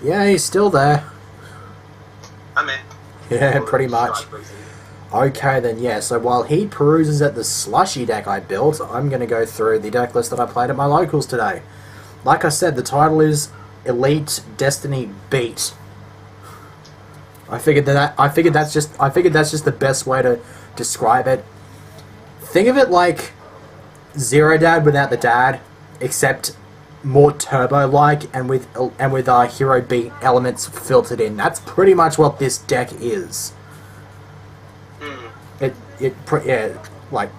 Yeah, he's still there. I'm in. Yeah, pretty much. Okay, then, yeah, so while he peruses at the slushy deck I built, I'm going to go through the deck list that I played at my locals today. Like I said, the title is Elite Destiny Beat. I figured that's just the best way to describe it. Think of it like Zero Dad without the dad, except more turbo-like and with hero beat elements filtered in. That's pretty much what this deck is. Yeah, like,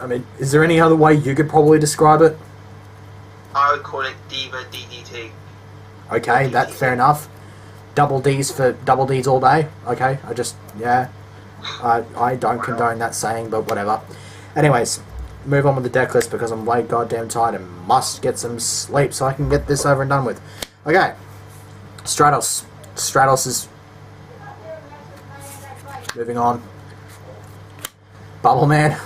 I mean, is there any other way you could probably describe it? I would call it Diva DDT. Okay, that's fair enough. Double D's for double D's all day. Okay, I don't condone that saying, but whatever. Anyways, move on with the deck list because I'm way goddamn tired and must get some sleep so I can get this over and done with. Okay, Stratos. Stratos is moving on. Bubble Man.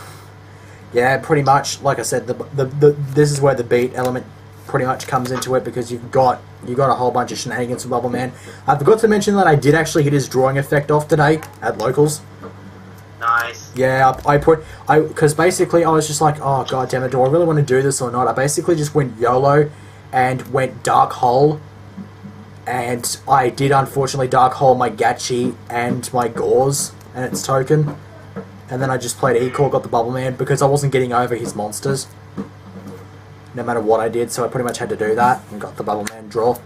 Yeah, pretty much. Like I said, this is where the beat element pretty much comes into it because you got a whole bunch of shenanigans with Bubble Man. I forgot to mention that I did actually hit his drawing effect off today at locals. Nice. Yeah, because basically I was just like, oh god damn it, do I really want to do this or not? I basically just went YOLO and went Dark Hole, and I did unfortunately Dark Hole my Gachi and my Gauze and its token, and then I just played E-Core, got the Bubble Man because I wasn't getting over his monsters no matter what I did, so I pretty much had to do that and got the Bubble Man draw.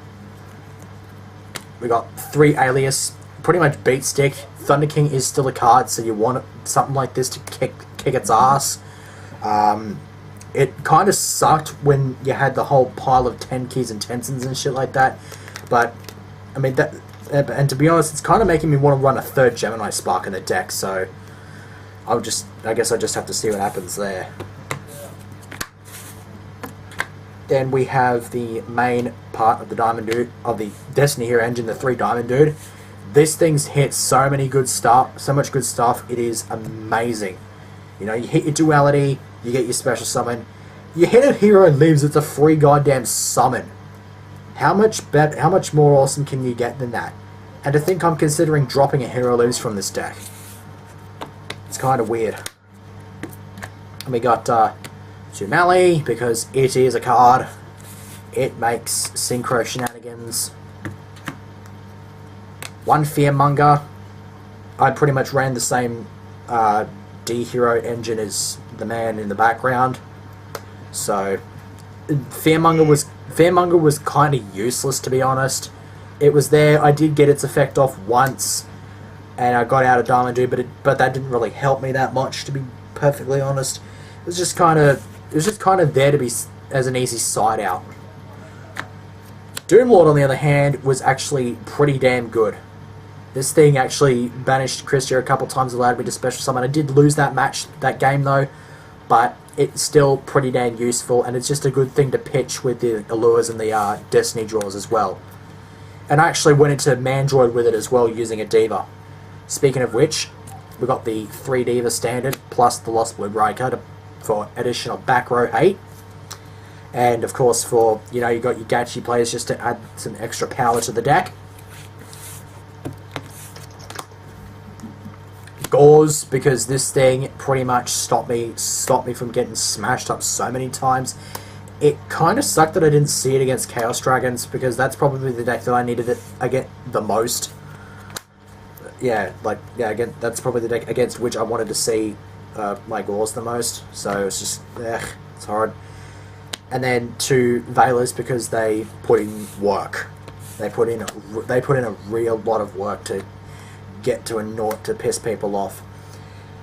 We got 3 Alias, pretty much beat stick. Thunder King is still a card, so you want something like this to kick its ass. It kind of sucked when you had the whole pile of 10 keys and Tensons and shit like that, but I mean that, and to be honest, it's kind of making me want to run a 3rd Gemini Spark in the deck, so I guess I just have to see what happens there. Then we have the main part of the Diamond Dude, of the Destiny Hero engine, the 3 Diamond Dude. This thing's hit so much good stuff, it is amazing. You know, you hit your duality, you get your special summon. You hit a hero lives, it's a free goddamn summon. How much more awesome can you get than that? And to think I'm considering dropping a hero lives from this deck. It's kind of weird. And we got Tumali, because it is a card. It makes synchro shenanigans. 1 Fearmonger. I pretty much ran the same D-Hero engine as the man in the background. So, Fearmonger was kind of useless, to be honest. It was there, I did get its effect off once, and I got out of Diamond Dude, but that didn't really help me that much, to be perfectly honest. It was just kind of there to be as an easy side out. Doomlord, on the other hand, was actually pretty damn good. This thing actually banished Christia a couple times, allowed me to special summon. I did lose that game though, but it's still pretty damn useful, and it's just a good thing to pitch with the Allures and the Destiny draws as well. And I actually went into Mandroid with it as well, using a Diva. Speaking of which, we got the 3 Diva standard, plus the Lost Blood Riker for additional back row hate. And of course for, you know, you got your Gachi players just to add some extra power to the deck. Gauze, because this thing pretty much stopped me from getting smashed up so many times. It kind of sucked that I didn't see it against Chaos Dragons, because that's probably the deck that I needed it against the most. Again, that's probably the deck against which I wanted to see my Gauze the most. So it's just, it's hard. And then 2 Veilers, because they put in work. They put in a real lot of work to get to a naught to piss people off.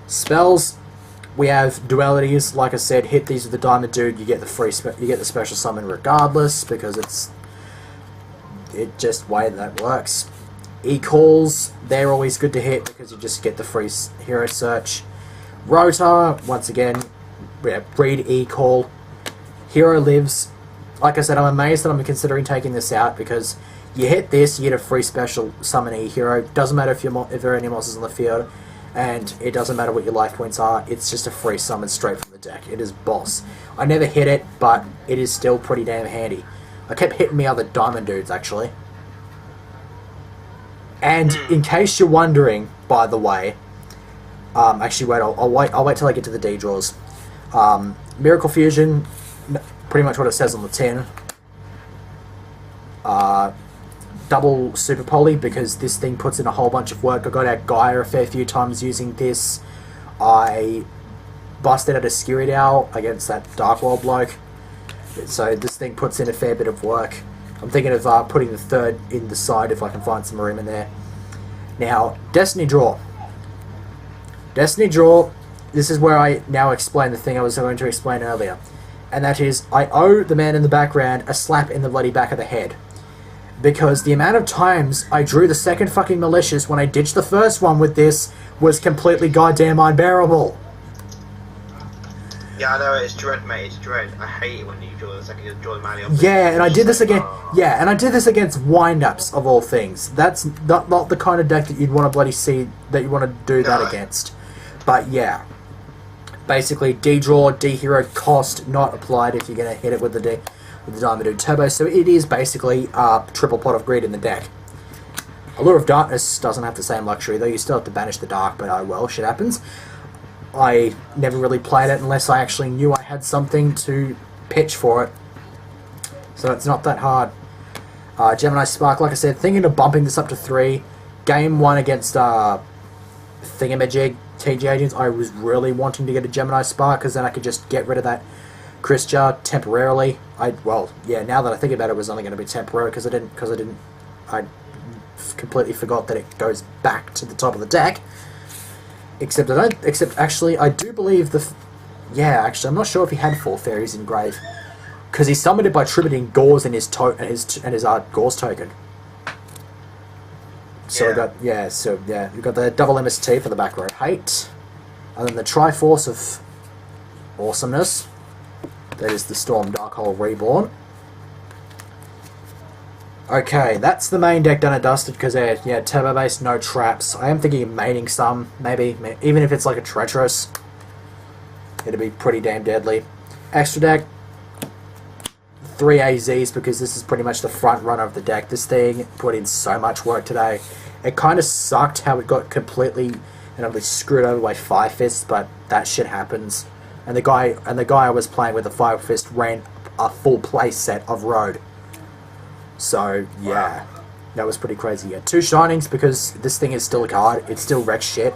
Spells, we have dualities. Like I said, hit these with the Diamond Dude, you get the special summon regardless, because it's just way that works. E-calls, they're always good to hit because you just get the free hero search. Rotor, once again, breed E-call. Hero lives. Like I said, I'm amazed that I'm considering taking this out, because you hit this, you get a free special summon E-hero. Doesn't matter if there are any monsters on the field, and it doesn't matter what your life points are, it's just a free summon straight from the deck. It is boss. I never hit it, but it is still pretty damn handy. I kept hitting me other Diamond Dudes, actually. And in case you're wondering, by the way, actually wait, I'll wait till I get to the D draws. Miracle Fusion, pretty much what it says on the tin. Double Super Poly, because this thing puts in a whole bunch of work. I got out Gaia a fair few times using this. I busted out a Skiridow against that Dark World bloke. So this thing puts in a fair bit of work. I'm thinking of putting the third in the side if I can find some room in there. Now, Destiny Draw. Destiny Draw, this is where I now explain the thing I was going to explain earlier. And that is, I owe the man in the background a slap in the bloody back of the head. Because the amount of times I drew the second fucking Malicious when I ditched the first one with this was completely goddamn unbearable. Yeah, I know, it's dread, mate, it's dread. I hate it when you draw the second, you draw the manual. Yeah, and I did this again. Yeah, and I did this against Wind-Ups, of all things. That's not the kind of deck that you'd want to bloody see, that you want to do that against. But yeah. Basically, D-Draw, D-Hero cost not applied if you're going to hit it with the Diamond Dude Turbo, so it is basically a triple pot of greed in the deck. Allure of Darkness doesn't have the same luxury, though you still have to banish the dark, but oh well, shit happens. I never really played it unless I actually knew I had something to pitch for it. So it's not that hard. Gemini Spark, like I said, thinking of bumping this up to 3. Game 1 against Thingamajig, TG Agents, I was really wanting to get a Gemini Spark, because then I could just get rid of that Kristja temporarily. Well, yeah, now that I think about it was only going to be temporary, because I completely forgot that it goes back to the top of the deck. Except actually, I do believe yeah, actually, I'm not sure if he had 4 fairies in grave, because he summoned it by tributing Gauze in his Gauze token. So we've got the double MST for the back row hate, and then the Triforce of awesomeness. That is the Storm Darkhold Reborn. Okay, that's the main deck done and dusted, because yeah, turbo based, no traps. I am thinking of maining some, maybe, even if it's like a Treacherous. It'd be pretty damn deadly. Extra deck, 3 AZs, because this is pretty much the front runner of the deck. This thing put in so much work today. It kind of sucked how it got completely and utterly screwed over by Fire Fist, but that shit happens. And the guy I was playing with the Fire Fist ran a full play set of Road. So yeah, that was pretty crazy. Yeah, 2 Shinings, because this thing is still a card. It still wrecks shit.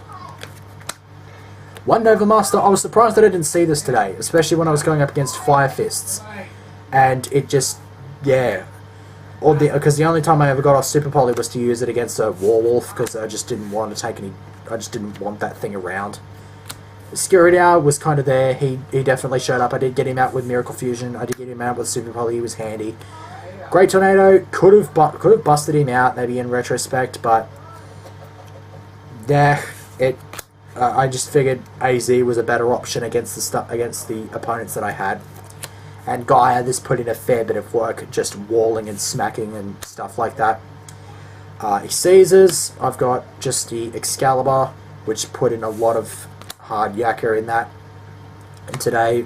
1 Nova Master. I was surprised that I didn't see this today, especially when I was going up against Fire Fists. And it just, yeah. Because the only time I ever got off Super Poly was to use it against a Warwolf, because I just didn't want to take any. I just didn't want that thing around. Skiridow was kind of there. He definitely showed up. I did get him out with Miracle Fusion. I did get him out with Super Poly. He was handy. Great Tornado could have busted him out maybe in retrospect, but yeah, I just figured AZ was a better option against the opponents that I had. And Gaia, this put in a fair bit of work, just walling and smacking and stuff like that. Caesars, I've got just the Excalibur, which put in a lot of hard yakka in that. And today,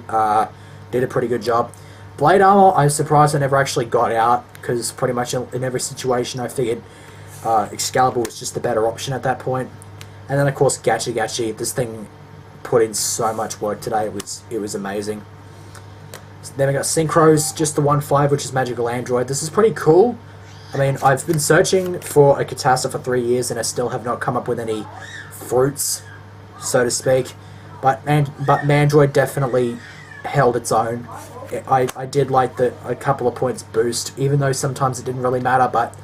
did a pretty good job. Blade Armor, I'm surprised I never actually got out, because pretty much in every situation I figured Excalibur was just the better option at that point. And then of course Gachi Gachi, this thing put in so much work today, it was amazing. So then we got Synchros, just the 1/5, which is Magical Android. This is pretty cool. I mean, I've been searching for a Catasta for 3 years and I still have not come up with any fruits, so to speak. But Mandroid definitely held its own. I did like a couple of points boost, even though sometimes it didn't really matter, but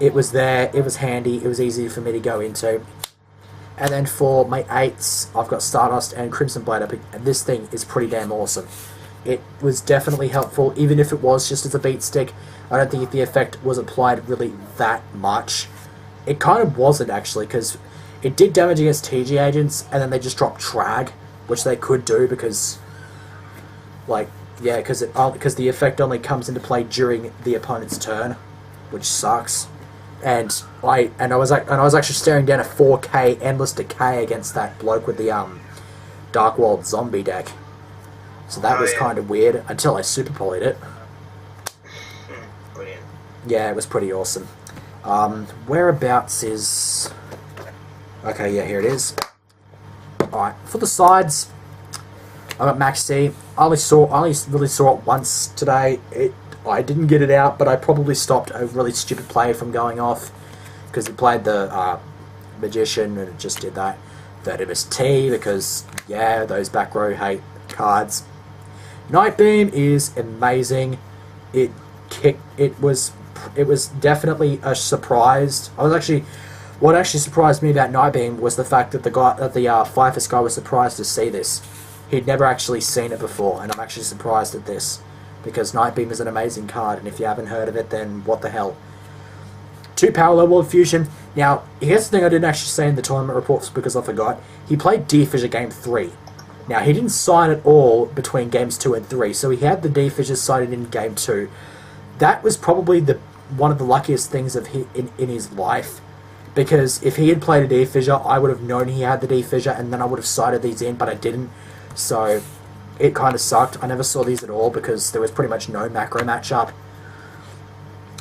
it was there, it was handy, it was easy for me to go into. And then for my 8s, I've got Stardust and Crimson Blade up, and this thing is pretty damn awesome. It was definitely helpful, even if it was just as a beat stick. I don't think the effect was applied really that much. It kind of wasn't, actually, because it did damage against TG agents, and then they just dropped Trag, which they could do because, like, yeah, because the effect only comes into play during the opponent's turn, which sucks. And I was actually staring down a 4K Endless Decay against that bloke with the Dark World zombie deck. So that was kind of weird until I super polyed it. Brilliant. Yeah, it was pretty awesome. Whereabouts is... Okay, yeah, here it is. Alright, for the sides, I got Max C. I only really saw it once today. I didn't get it out, but I probably stopped a really stupid play from going off because he played the Magician and it just did that. Third MST because, yeah, those back row hate cards. Nightbeam is amazing. It was definitely a surprise. What actually surprised me about Nightbeam was the fact that the Fifus guy was surprised to see this. He'd never actually seen it before, and I'm actually surprised at this because Nightbeam is an amazing card, and if you haven't heard of it, then what the hell? 2 Parallel World Fusion. Now, here's the thing I didn't actually say in the tournament reports because I forgot. He played D-Fissure Game 3. Now, he didn't sign at all between Games 2 and 3, so he had the D-Fissure signed in Game 2. That was probably one of the luckiest things in his life, because if he had played a D-Fissure, I would have known he had the D-Fissure, and then I would have sided these in, but I didn't. So, it kind of sucked. I never saw these at all because there was pretty much no macro matchup.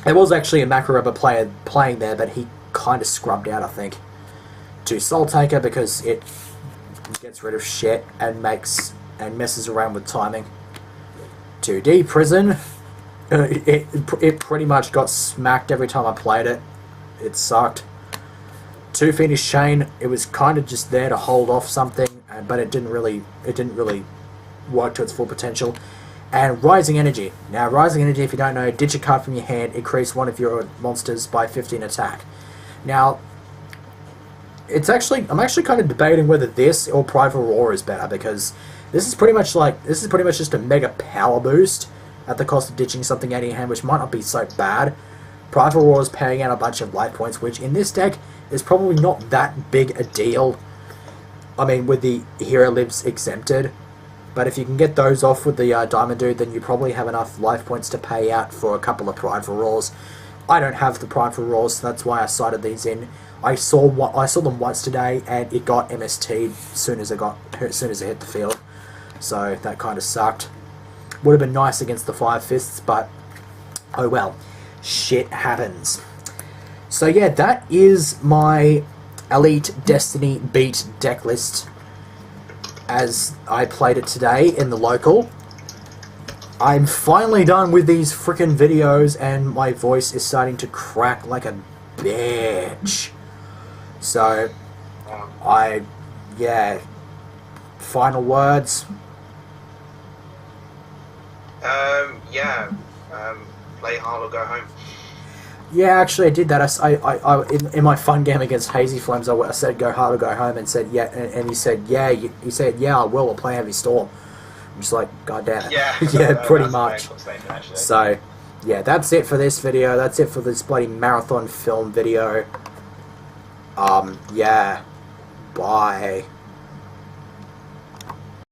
There was actually a macro rubber player playing there, but he kind of scrubbed out, I think, to Soul Taker because it gets rid of shit and messes around with timing. 2D Prison. It pretty much got smacked every time I played it. It sucked. 2 Phoenix Chain. It was kind of just there to hold off something, but it didn't really work to its full potential. And Rising Energy. Now, Rising Energy, if you don't know, ditch a card from your hand, increase one of your monsters by 15 attack. Now, I'm actually kind of debating whether this or Prideful Roar is better, because this is pretty much just a mega power boost at the cost of ditching something out of your hand, which might not be so bad. Prideful Roar is paying out a bunch of life points, which in this deck is probably not that big a deal. I mean, with the Hero Lives exempted. But if you can get those off with the Diamond Dude, then you probably have enough life points to pay out for a couple of Prideful Roars. I don't have the Prideful Roars, so that's why I sided these in. I saw them once today, and it got MST'd as soon as it hit the field. So that kind of sucked. Would have been nice against the Five Fists, but oh well. Shit happens. So yeah, that is my Elite Destiny Beat deck list as I played it today in the local. I'm finally done with these frickin' videos and my voice is starting to crack like a bitch. So, yeah, final words. Play hard or go home. Yeah, actually, I did that. In my fun game against Hazy Flames, I said go hard or go home, and said yeah, and he said yeah. He said yeah, I will. I'll play Heavy Storm. I'm just like, god damn it. Yeah, yeah, pretty much. Statement, so, yeah, that's it for this video. That's it for this bloody marathon film video. Yeah, bye.